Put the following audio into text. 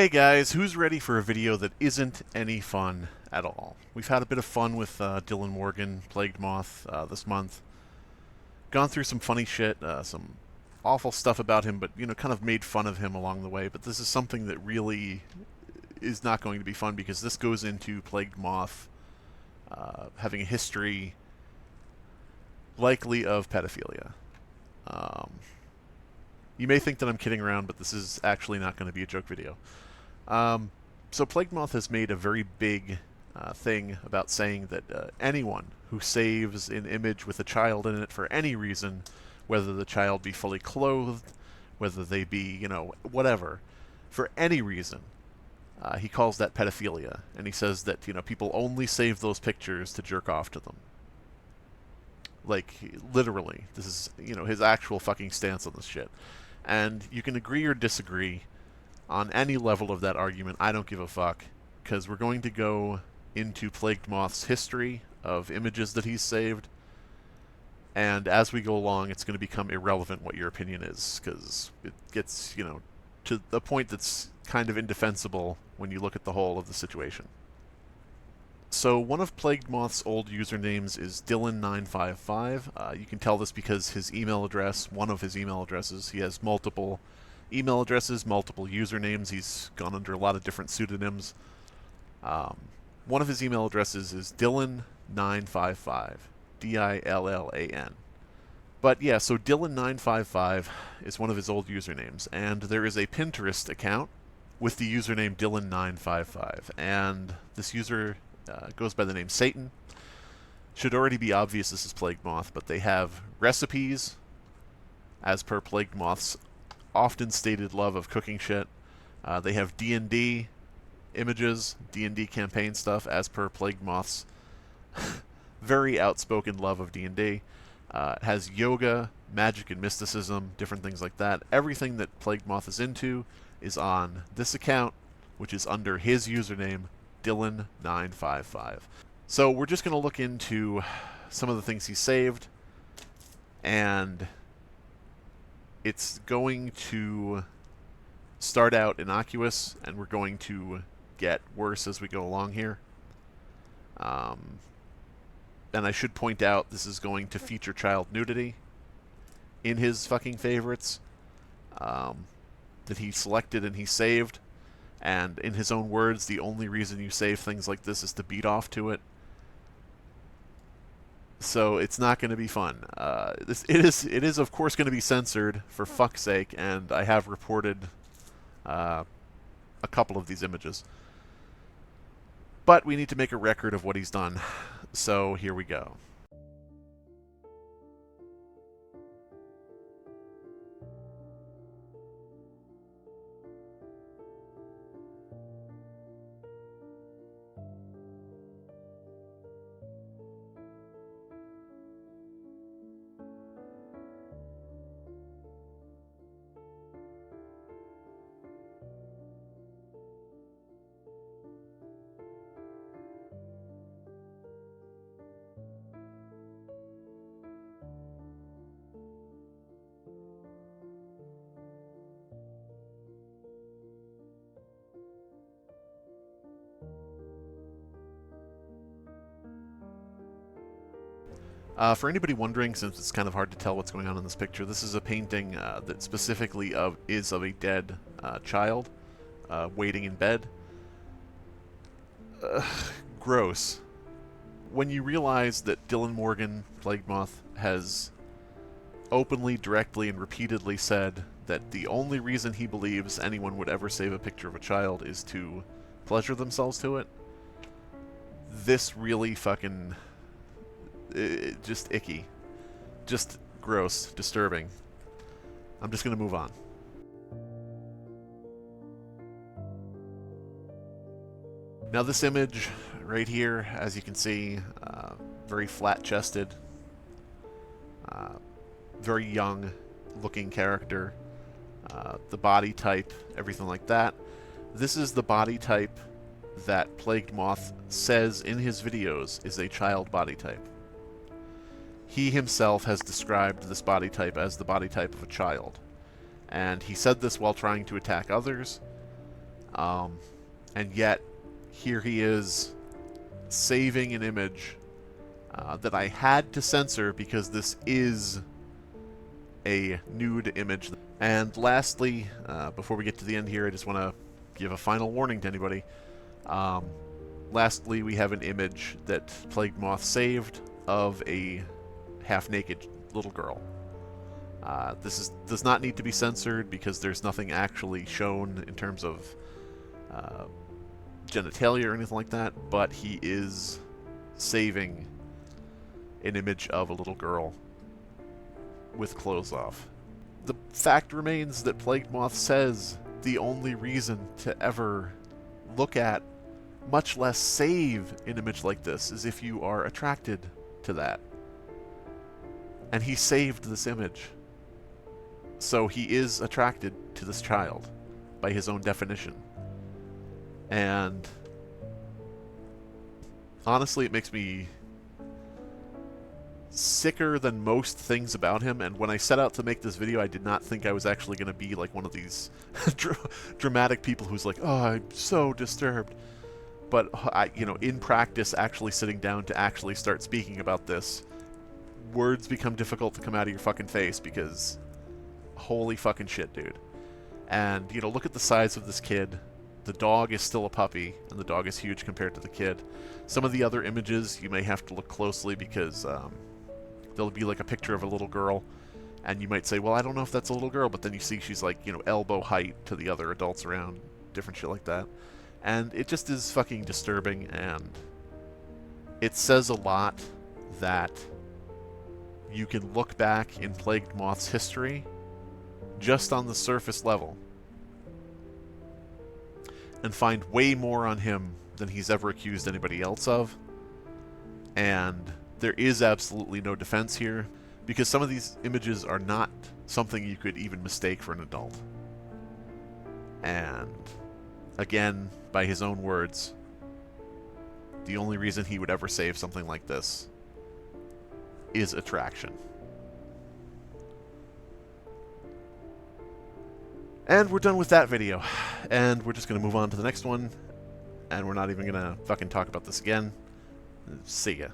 Hey guys, who's ready for a video that isn't any fun at all? We've had a bit of fun with Dylan Morgan, Plagued Moth, this month. Gone through some funny shit, some awful stuff about him, but, kind of made fun of him along the way. But this is something that really is not going to be fun because this goes into Plagued Moth having a history likely of pedophilia. Um, you may think that I'm kidding around, but this is actually not going to be a joke video. So Plague Moth has made a very big thing about saying that anyone who saves an image with a child in it for any reason, whether the child be fully clothed, whether they be, whatever, for any reason, he calls that pedophilia. And he says that, people only save those pictures to jerk off to them. Like, literally. This is, his actual fucking stance on this shit. And you can agree or disagree on any level of that argument. I don't give a fuck, because we're going to go into Plagued Moth's history of images that he's saved, and as we go along, it's going to become irrelevant what your opinion is, because it gets, to the point that's kind of indefensible when you look at the whole of the situation. So one of Plagued Moth's old usernames is Dylan955. You can tell this because his email address, one of his email addresses, he has multiple email addresses, multiple usernames. He's gone under a lot of different pseudonyms. One of his email addresses is Dylan955, Dillan. But yeah, so Dylan955 is one of his old usernames, and there is a Pinterest account with the username Dylan955, and this user goes by the name Satan. Should already be obvious this is Plagued Moth, but they have recipes, as per Plagued Moth's often stated love of cooking shit. They have D&D images, D&D campaign stuff, as per Plagued Moth's very outspoken love of D&D. It has yoga, magic and mysticism, different things like that. Everything that Plagued Moth is into is on this account, which is under his username, Dylan955. So we're just going to look into some of the things he saved, and it's going to start out innocuous, and we're going to get worse as we go along here. And I should point out, this is going to feature child nudity in his fucking favorites that he selected and he saved. And in his own words, the only reason you save things like this is to beat off to it. So it's not going to be fun. It is of course going to be censored, for fuck's sake, and I have reported a couple of these images. But we need to make a record of what he's done, so here we go. For anybody wondering, since it's kind of hard to tell what's going on in this picture, this is a painting that specifically is of a dead child waiting in bed. Gross. When you realize that Dylan Morgan, Plague Moth, has openly, directly, and repeatedly said that the only reason he believes anyone would ever save a picture of a child is to pleasure themselves to it, this really fucking... just icky. Just gross. Disturbing. I'm just going to move on. Now this image right here, as you can see, very flat-chested, very young looking character, the body type, everything like that. This is the body type that Plagued Moth says in his videos is a child body type. He himself has described this body type as the body type of a child. And he said this while trying to attack others. And yet, here he is saving an image that I had to censor because this is a nude image. And lastly, before we get to the end here, I just want to give a final warning to anybody. Lastly, we have an image that Plagued Moth saved of a half-naked little girl. Does not need to be censored because there's nothing actually shown in terms of genitalia or anything like that, but he is saving an image of a little girl with clothes off. The fact remains that Plagued Moth says the only reason to ever look at, much less save, an image like this is if you are attracted to that. And he saved this image. So he is attracted to this child, by his own definition. And honestly, it makes me sicker than most things about him, and when I set out to make this video, I did not think I was actually going to be like one of these dramatic people who's like, oh, I'm so disturbed. But, in practice, actually sitting down to actually start speaking about this, words become difficult to come out of your fucking face because holy fucking shit, dude. And, look at the size of this kid. The dog is still a puppy, and the dog is huge compared to the kid. Some of the other images, you may have to look closely because there'll be like a picture of a little girl, and you might say, well, I don't know if that's a little girl, but then you see she's like, elbow height to the other adults around, different shit like that. And it just is fucking disturbing, and it says a lot that you can look back in Plagued Moth's history just on the surface level and find way more on him than he's ever accused anybody else of. And there is absolutely no defense here, because some of these images are not something you could even mistake for an adult. And again, by his own words, the only reason he would ever save something like this is attraction. And we're done with that video. And we're just going to move on to the next one. And we're not even going to fucking talk about this again. See ya.